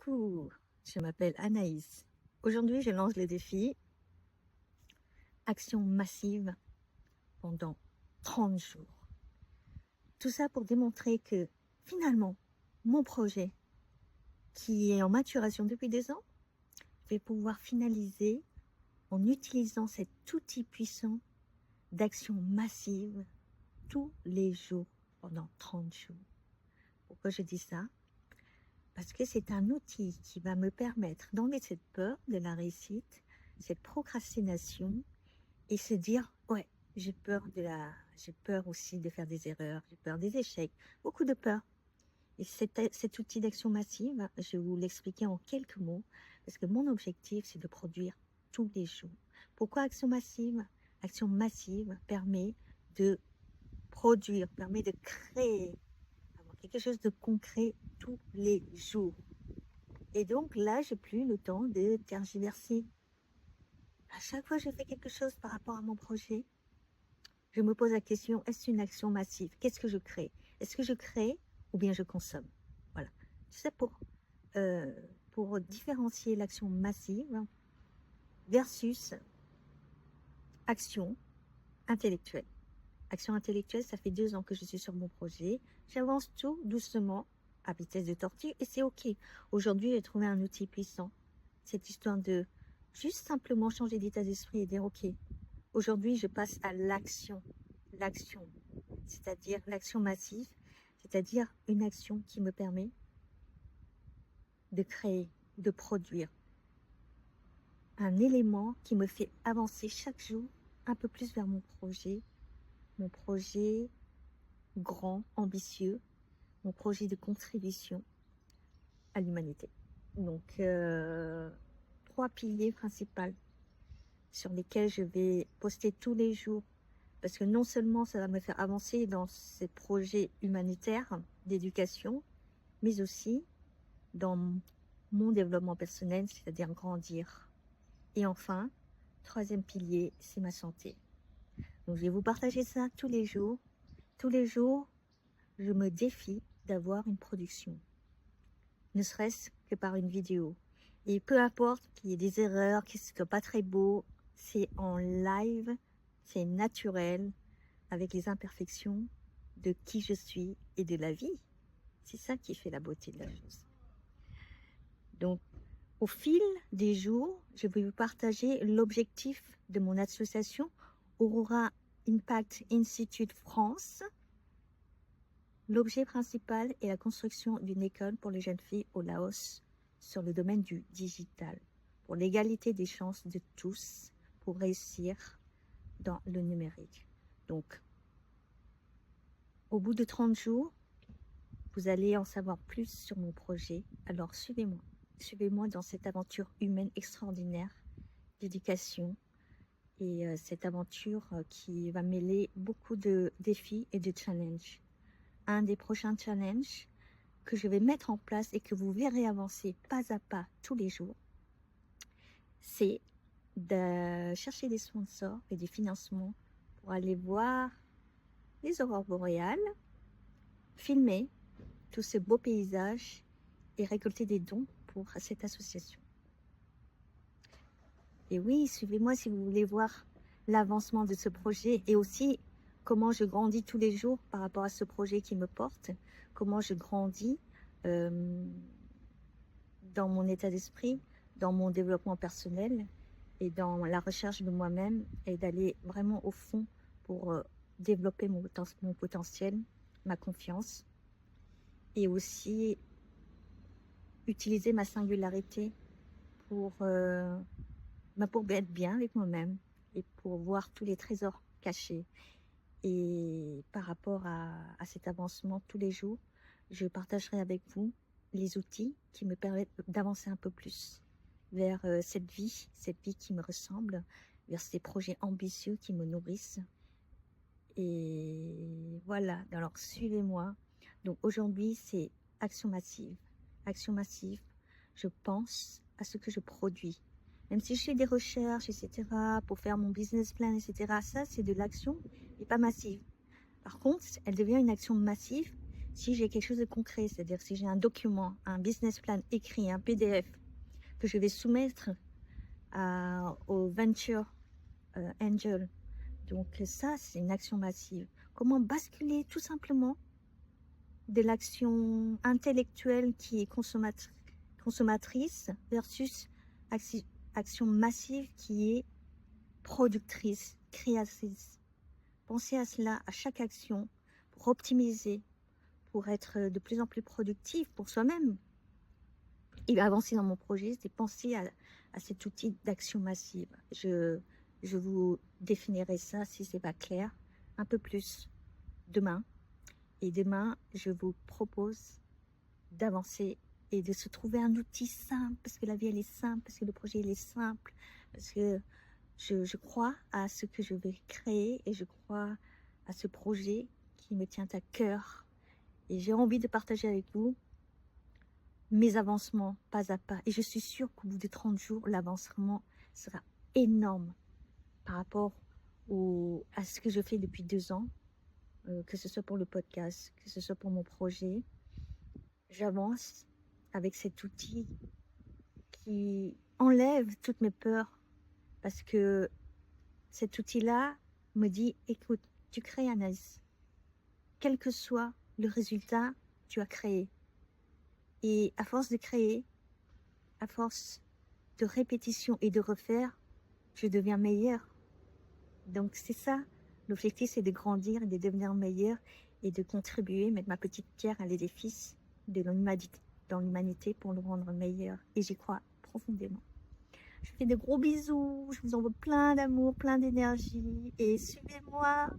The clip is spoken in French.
Coucou, je m'appelle Anaïs. Aujourd'hui, je lance le défi action massive pendant 30 jours. Tout ça pour démontrer que finalement, mon projet, qui est en maturation depuis 2 ans, vais pouvoir finaliser en utilisant cet outil puissant d'action massive tous les jours pendant 30 jours. Pourquoi je dis ça? Parce que c'est un outil qui va me permettre d'enlever cette peur de la réussite, cette procrastination, et se dire, ouais, j'ai peur aussi de faire des erreurs, j'ai peur des échecs, beaucoup de peur. Et cet outil d'action massive, je vais vous l'expliquer en quelques mots, parce que mon objectif, c'est de produire tous les jours. Pourquoi action massive? Action massive permet de produire, permet de créer, avoir quelque chose de concret tous les jours. Et donc là, j'ai plus le temps de tergiverser. À chaque fois que je fais quelque chose par rapport à mon projet, je me pose la question, est-ce une action massive? Qu'est-ce que je crée? Est-ce que je crée ou bien je consomme? Voilà. C'est pour différencier l'action massive versus action intellectuelle. Action intellectuelle, ça fait 2 ans que je suis sur mon projet. J'avance tout doucement, à vitesse de tortue, et c'est OK. Aujourd'hui, j'ai trouvé un outil puissant. Cette histoire de juste simplement changer d'état d'esprit et dire OK, aujourd'hui, je passe à l'action. L'action, c'est-à-dire l'action massive, c'est-à-dire une action qui me permet de créer, de produire un élément qui me fait avancer chaque jour un peu plus vers mon projet grand, ambitieux, mon projet de contribution à l'humanité. Donc, 3 piliers principaux sur lesquels je vais poster tous les jours, parce que non seulement ça va me faire avancer dans ces projets humanitaires d'éducation, mais aussi dans mon développement personnel, c'est-à-dire grandir. Et enfin, 3e pilier, c'est ma santé. Donc, je vais vous partager ça tous les jours. Tous les jours, je me défie d'avoir une production, ne serait-ce que par une vidéo. Et peu importe qu'il y ait des erreurs, qu'il ne soit pas très beau, c'est en live, c'est naturel, avec les imperfections de qui je suis et de la vie. C'est ça qui fait la beauté de la chose. Donc, au fil des jours, je vais vous partager l'objectif de mon association Aurora Impact Institute France. L'objet principal est la construction d'une école pour les jeunes filles au Laos sur le domaine du digital, pour l'égalité des chances de tous, pour réussir dans le numérique. Donc, au bout de 30 jours, vous allez en savoir plus sur mon projet. Alors, suivez-moi. Suivez-moi dans cette aventure humaine extraordinaire d'éducation et cette aventure qui va mêler beaucoup de défis et de challenges. Un des prochains challenges que je vais mettre en place et que vous verrez avancer pas à pas tous les jours, c'est de chercher des sponsors et des financements pour aller voir les aurores boréales, filmer tous ces beaux paysages et récolter des dons pour cette association. Et oui, suivez-moi si vous voulez voir l'avancement de ce projet et aussi comment je grandis tous les jours par rapport à ce projet qui me porte, comment je grandis dans mon état d'esprit, dans mon développement personnel et dans la recherche de moi-même et d'aller vraiment au fond pour développer mon potentiel, ma confiance et aussi utiliser ma singularité pour être bien avec moi-même et pour voir tous les trésors cachés. Et par rapport à cet avancement tous les jours, je partagerai avec vous les outils qui me permettent d'avancer un peu plus vers cette vie qui me ressemble, vers ces projets ambitieux qui me nourrissent. Et voilà, alors suivez-moi. Donc aujourd'hui, c'est action massive. Action massive, je pense à ce que je produis. Même si je fais des recherches, etc., pour faire mon business plan, etc., ça, c'est de l'action, mais pas massive. Par contre, elle devient une action massive Si j'ai quelque chose de concret, c'est-à-dire si j'ai un document, un business plan écrit, un PDF que je vais soumettre au venture angel, donc ça, c'est une action massive. Comment basculer tout simplement de l'action intellectuelle qui est consommatrice versus action massive qui est productrice, créatrice. Pensez à cela, à chaque action, pour optimiser, pour être de plus en plus productif pour soi-même. Et avancer dans mon projet, c'est penser à cet outil d'action massive. Je vous définirai ça, si c'est pas clair, un peu plus demain. Et demain, je vous propose d'avancer et de se trouver un outil simple, parce que la vie, elle est simple, parce que le projet, il est simple, parce que je crois à ce que je vais créer et je crois à ce projet qui me tient à cœur. Et j'ai envie de partager avec vous mes avancements pas à pas. Et je suis sûre qu'au bout de 30 jours, l'avancement sera énorme par rapport à ce que je fais depuis 2 ans, que ce soit pour le podcast, que ce soit pour mon projet. J'avance avec cet outil qui enlève toutes mes peurs, parce que cet outil-là me dit, écoute, tu crées Anaïs, quel que soit le résultat, tu as créé. Et à force de créer, à force de répétition et de refaire, je deviens meilleure. Donc c'est ça, l'objectif, c'est de grandir et de devenir meilleur et de contribuer, mettre ma petite pierre à l'édifice de l'humanité pour le rendre meilleur. Et j'y crois profondément. Je vous fais de gros bisous, je vous envoie plein d'amour, plein d'énergie et suivez-moi.